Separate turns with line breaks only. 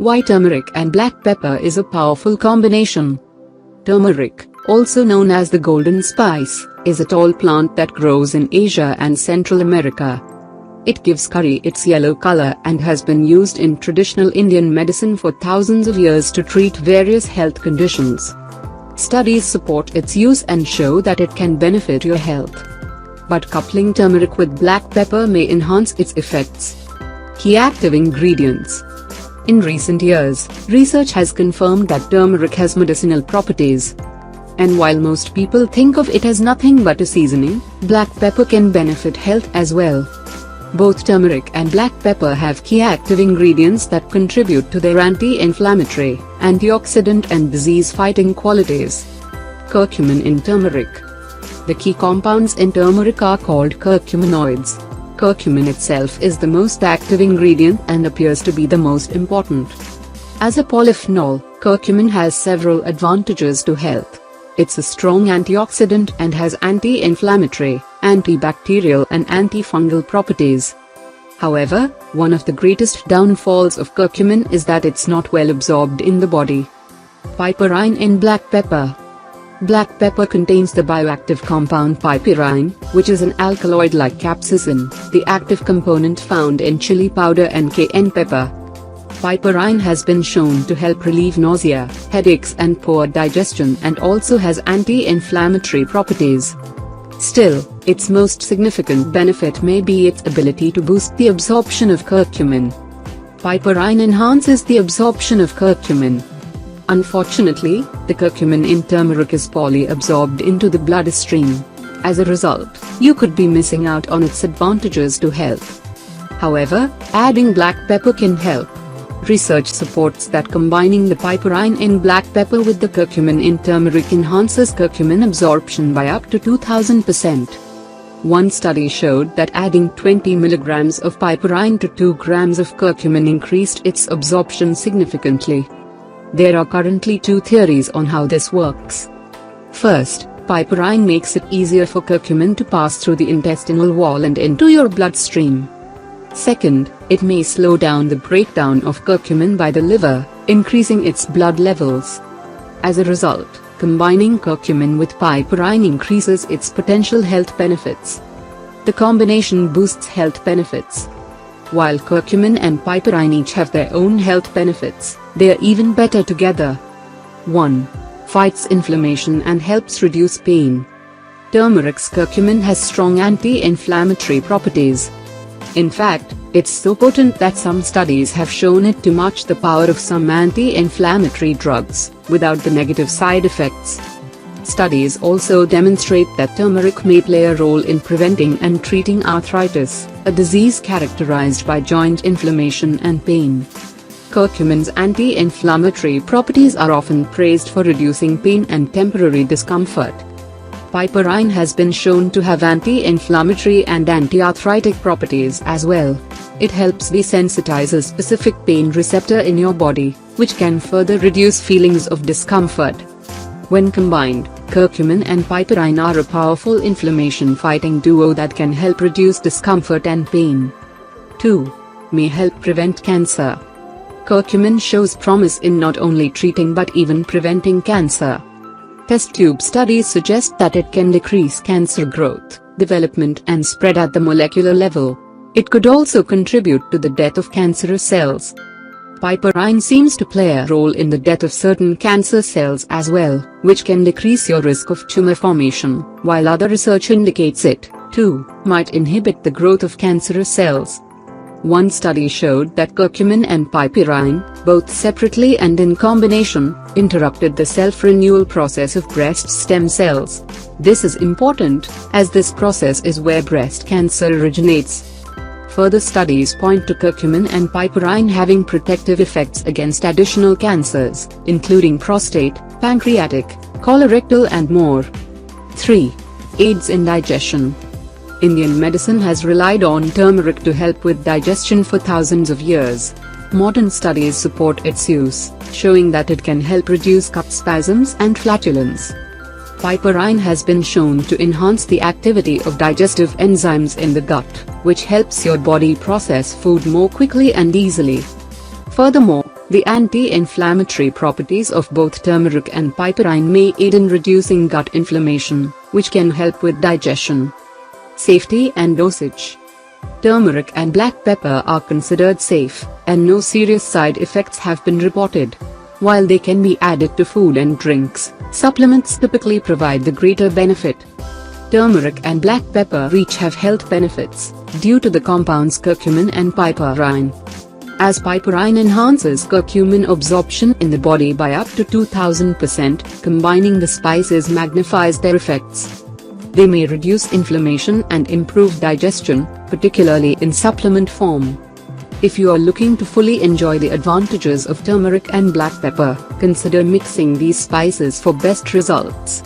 Why turmeric and black pepper is a powerful combination. Turmeric, also known as the golden spice, is a tall plant that grows in Asia and Central America. It gives curry its yellow color and has been used in traditional Indian medicine for thousands of years to treat various health conditions. Studies support its use and show that it can benefit your health. But coupling turmeric with black pepper may enhance its effects. Key active ingredients. In recent years, research has confirmed that turmeric has medicinal properties. And while most people think of it as nothing but a seasoning, black pepper can benefit health as well. Both turmeric and black pepper have key active ingredients that contribute to their anti-inflammatory, antioxidant and disease-fighting qualities. Curcumin in turmeric. The key compounds in turmeric are called curcuminoids. Curcumin itself is the most active ingredient and appears to be the most important. As a polyphenol, curcumin has several advantages to health. It's a strong antioxidant and has anti-inflammatory, antibacterial and antifungal properties. However, one of the greatest downfalls of curcumin is that it's not well absorbed in the body. Piperine in black pepper. Black pepper contains the bioactive compound piperine, which is an alkaloid like capsaicin, the active component found in chili powder and cayenne pepper. Piperine has been shown to help relieve nausea, headaches and poor digestion and also has anti-inflammatory properties. Still, its most significant benefit may be its ability to boost the absorption of curcumin. Piperine enhances the absorption of curcumin. Unfortunately, the curcumin in turmeric is poorly absorbed into the bloodstream. As a result, you could be missing out on its advantages to health. However, adding black pepper can help. Research supports that combining the piperine in black pepper with the curcumin in turmeric enhances curcumin absorption by up to 2000%. One study showed that adding 20 mg of piperine to 2 grams of curcumin increased its absorption significantly. There are currently two theories on how this works. First, piperine makes it easier for curcumin to pass through the intestinal wall and into your bloodstream. Second, it may slow down the breakdown of curcumin by the liver, increasing its blood levels. As a result, combining curcumin with piperine increases its potential health benefits. The combination boosts health benefits. While curcumin and piperine each have their own health benefits, they are even better together. 1. Fights inflammation and helps reduce pain. Turmeric's curcumin has strong anti-inflammatory properties. In fact, it's so potent that some studies have shown it to match the power of some anti-inflammatory drugs, without the negative side effects. Studies also demonstrate that turmeric may play a role in preventing and treating arthritis, a disease characterized by joint inflammation and pain. Curcumin's anti-inflammatory properties are often praised for reducing pain and temporary discomfort. Piperine has been shown to have anti-inflammatory and anti-arthritic properties as well. It helps desensitize a specific pain receptor in your body, which can further reduce feelings of discomfort. When combined, curcumin and piperine are a powerful inflammation-fighting duo that can help reduce discomfort and pain. 2. May help prevent cancer. Curcumin shows promise in not only treating but even preventing cancer. Test tube studies suggest that it can decrease cancer growth, development and spread at the molecular level. It could also contribute to the death of cancerous cells. Piperine seems to play a role in the death of certain cancer cells as well, which can decrease your risk of tumor formation, while other research indicates it, too, might inhibit the growth of cancerous cells. One study showed that curcumin and piperine, both separately and in combination, interrupted the self-renewal process of breast stem cells. This is important, as this process is where breast cancer originates. Further studies point to curcumin and piperine having protective effects against additional cancers, including prostate, pancreatic, colorectal and more. 3. Aids in digestion. Indian medicine has relied on turmeric to help with digestion for thousands of years. Modern studies support its use, showing that it can help reduce gut spasms and flatulence. Piperine has been shown to enhance the activity of digestive enzymes in the gut, which helps your body process food more quickly and easily. Furthermore, The anti-inflammatory properties of both turmeric and piperine may aid in reducing gut inflammation, which can help with digestion. Safety and dosage. Turmeric and black pepper are considered safe, and no serious side effects have been reported. While they can be added to food and drinks, supplements typically provide the greater benefit. Turmeric and black pepper each have health benefits, due to the compounds curcumin and piperine. As piperine enhances curcumin absorption in the body by up to 2000%, combining the spices magnifies their effects. They may reduce inflammation and improve digestion, particularly in supplement form. If you are looking to fully enjoy the advantages of turmeric and black pepper, consider mixing these spices for best results.